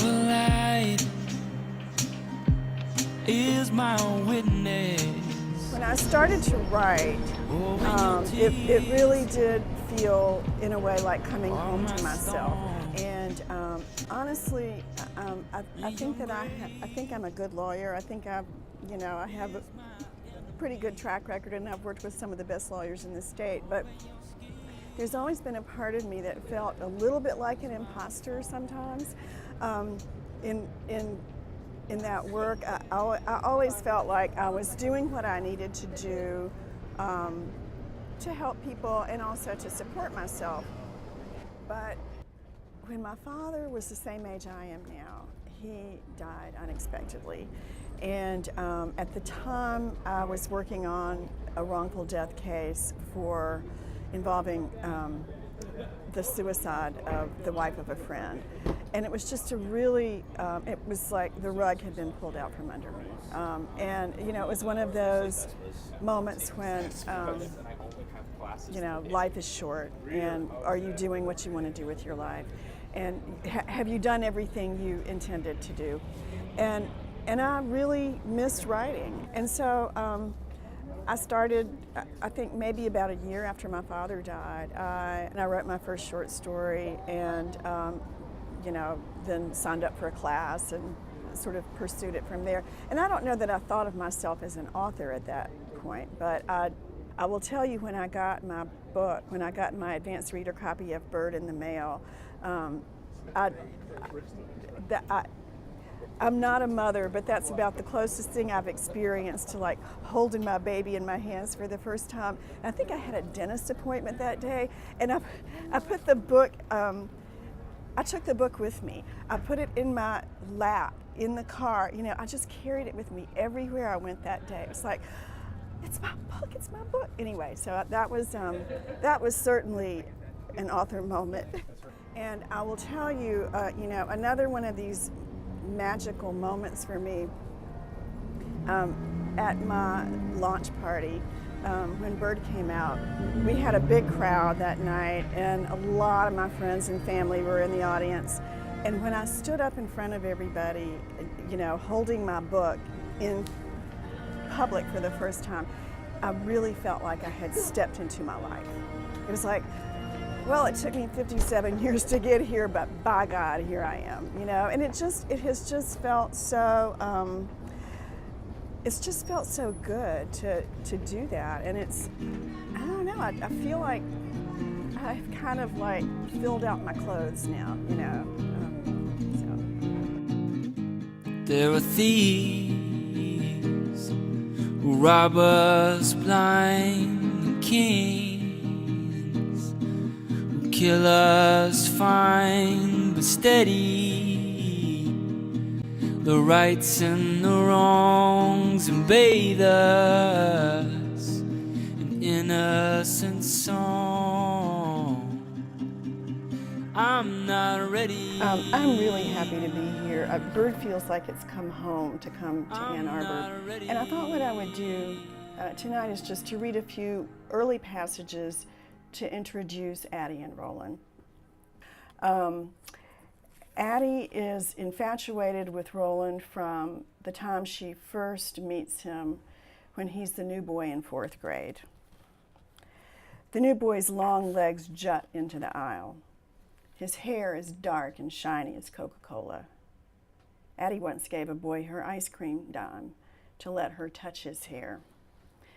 light is my witness. When I started to write, it really did feel, in a way, like coming home to myself. And honestly, I think that I think I'm a good lawyer. I think I have a pretty good track record, and I've worked with some of the best lawyers in the state. But there's always been a part of me that felt a little bit like an imposter sometimes. In that work, I always felt like I was doing what I needed to do to help people and also to support myself. But when my father was the same age I am now, he died unexpectedly. And at the time, I was working on a wrongful death case involving the suicide of the wife of a friend. And it was just it was like the rug had been pulled out from under me. And, it was one of those moments when, life is short, and are you doing what you want to do with your life? And have you done everything you intended to do? And I really missed writing. And so I started, I think maybe about a year after my father died, and I wrote my first short story, and then signed up for a class and sort of pursued it from there. And I don't know that I thought of myself as an author at that point, but I will tell you, when I got my book, when I got my advanced reader copy of BYRD in the mail, I'm not a mother, but that's about the closest thing I've experienced to like holding my baby in my hands for the first time. And I think I had a dentist appointment that day, and I put the book, I took the book with me. I put it in my lap, in the car. I just carried it with me everywhere I went that day. It's like, it's my book, it's my book. Anyway, so that was certainly an author moment. And I will tell you, another one of these magical moments for me, at my launch party, when BYRD came out, we had a big crowd that night, and a lot of my friends and family were in the audience. And when I stood up in front of everybody, holding my book in public for the first time, I really felt like I had stepped into my life. It was like, well, it took me 57 years to get here, but by God, here I am, and it has just felt so, it's just felt so good to do that. And I don't know, I feel like I've kind of like filled out my clothes now, so. There are thieves who rob us blind, kings who kill us fine but steady. The rights and the wrongs invade us, an innocent song. I'm not ready. I'm really happy to be here. BYRD feels like it's come home to come to Ann Arbor. And I thought what I would do tonight is just to read a few early passages to introduce Addie and Roland. Addie is infatuated with Roland from the time she first meets him, when he's the new boy in 4th grade. The new boy's long legs jut into the aisle. His hair is dark and shiny as Coca-Cola. Addie once gave a boy her ice cream dime to let her touch his hair.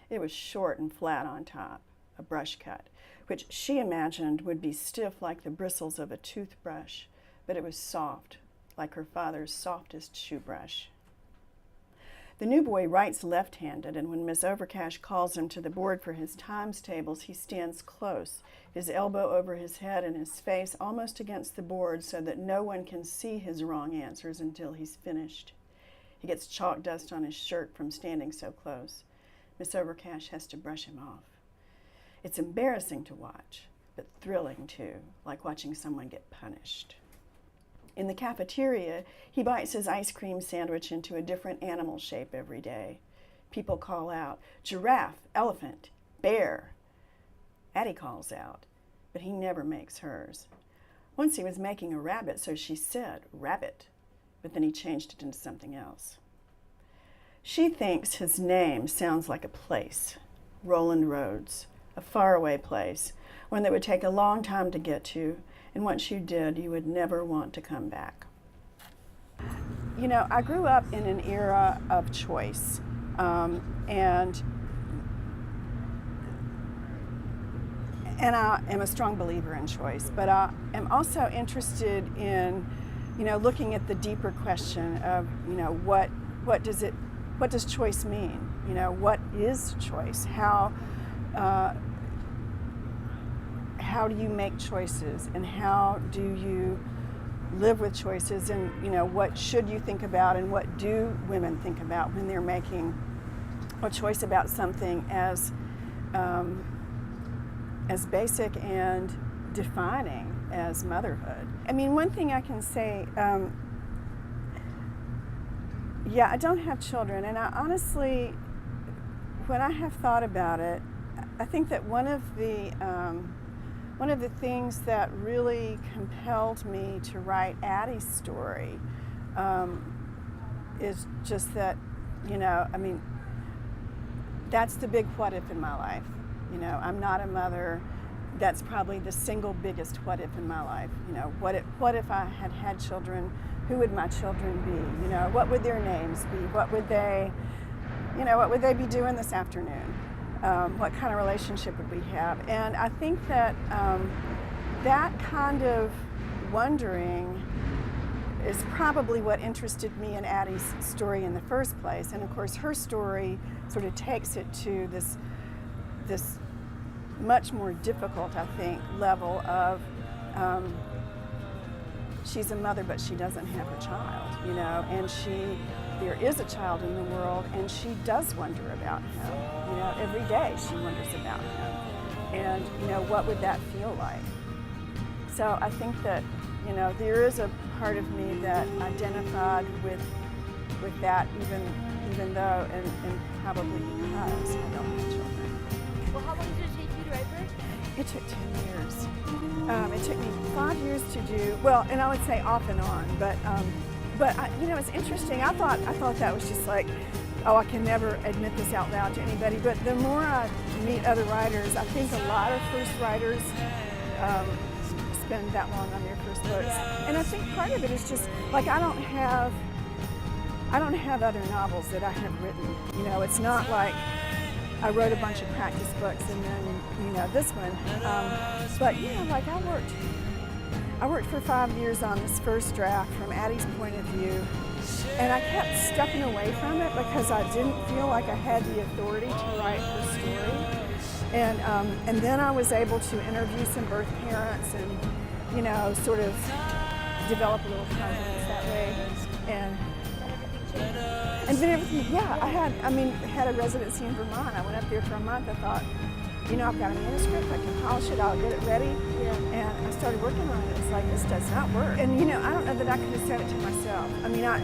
It was short and flat on top, a brush cut, which she imagined would be stiff like the bristles of a toothbrush, but it was soft, like her father's softest shoe brush. The new boy writes left-handed, and when Miss Overcash calls him to the board for his times tables, he stands close, his elbow over his head and his face almost against the board so that no one can see his wrong answers until he's finished. He gets chalk dust on his shirt from standing so close. Miss Overcash has to brush him off. It's embarrassing to watch, but thrilling too, like watching someone get punished. In the cafeteria, he bites his ice cream sandwich into a different animal shape every day. People call out, giraffe, elephant, bear. Addie calls out, but he never makes hers. Once he was making a rabbit, so she said, rabbit. but then he changed it into something else. She thinks his name sounds like a place, Roland Roads, a faraway place, one that would take a long time to get to, and once you did, you would never want to come back. You know, I grew up in an era of choice, and I am a strong believer in choice, but I am also interested in, you know, looking at the deeper question of, you know, what does choice mean? You know, what is choice? How do you make choices, and how do you live with choices, and, you know, what should you think about, and what do women think about when they're making a choice about something as basic and defining as motherhood? I mean, one thing I can say, yeah, I don't have children, and I honestly, when I have thought about it, I think that one of the things that really compelled me to write Addie's story is just that, you know, I mean, that's the big what if in my life. You know, I'm not a mother. That's probably the single biggest what if in my life. You know, what if I had had children? Who would my children be? You know, what would their names be? What would they be doing this afternoon? What kind of relationship would we have? And I think that that kind of wondering is probably what interested me in Addie's story in the first place. And of course, her story sort of takes it to this much more difficult, I think, level of she's a mother, but she doesn't have her child, you know, and there is a child in the world, and she does wonder about him. You know, every day she wonders about him. And, you know, what would that feel like? So I think that, you know, there is a part of me that identified with that, even though, and probably because I don't have children. Well, how long did it take you to write BYRD? It took 10 years. It took me 5 years to do, well, and I would say off and on, but you know, it's interesting. I thought that was just like, oh, I can never admit this out loud to anybody, but the more I meet other writers, I think a lot of first writers spend that long on their first books. And I think part of it is just, like, I don't have other novels that I have written. You know, it's not like I wrote a bunch of practice books and then, you know, this one. But, you know, like I worked for 5 years on this first draft from Addie's point of view, and I kept stepping away from it because I didn't feel like I had the authority to write her story. And then I was able to interview some birth parents and, you know, sort of develop a little confidence that way. And then everything, yeah, I had a residency in Vermont. I went up there for a month. I thought, you know, I've got a manuscript, I can polish it, I'll get it ready. Yeah. And I started working on it. It's like, this does not work. And, you know, I don't know that I could have said it to myself. I mean, I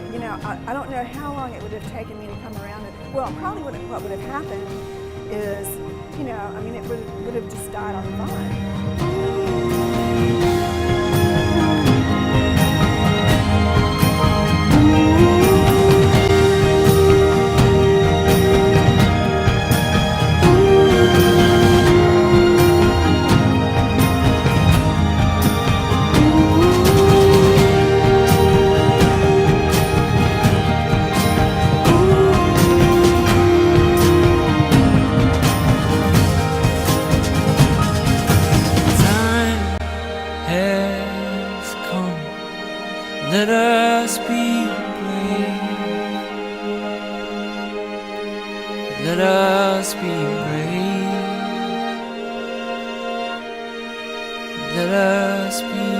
don't know how long it would have taken me to come around it. Well, probably what would have happened is, you know, I mean, it would have just died on the vine. Let us be brave. Let us be brave. Let us be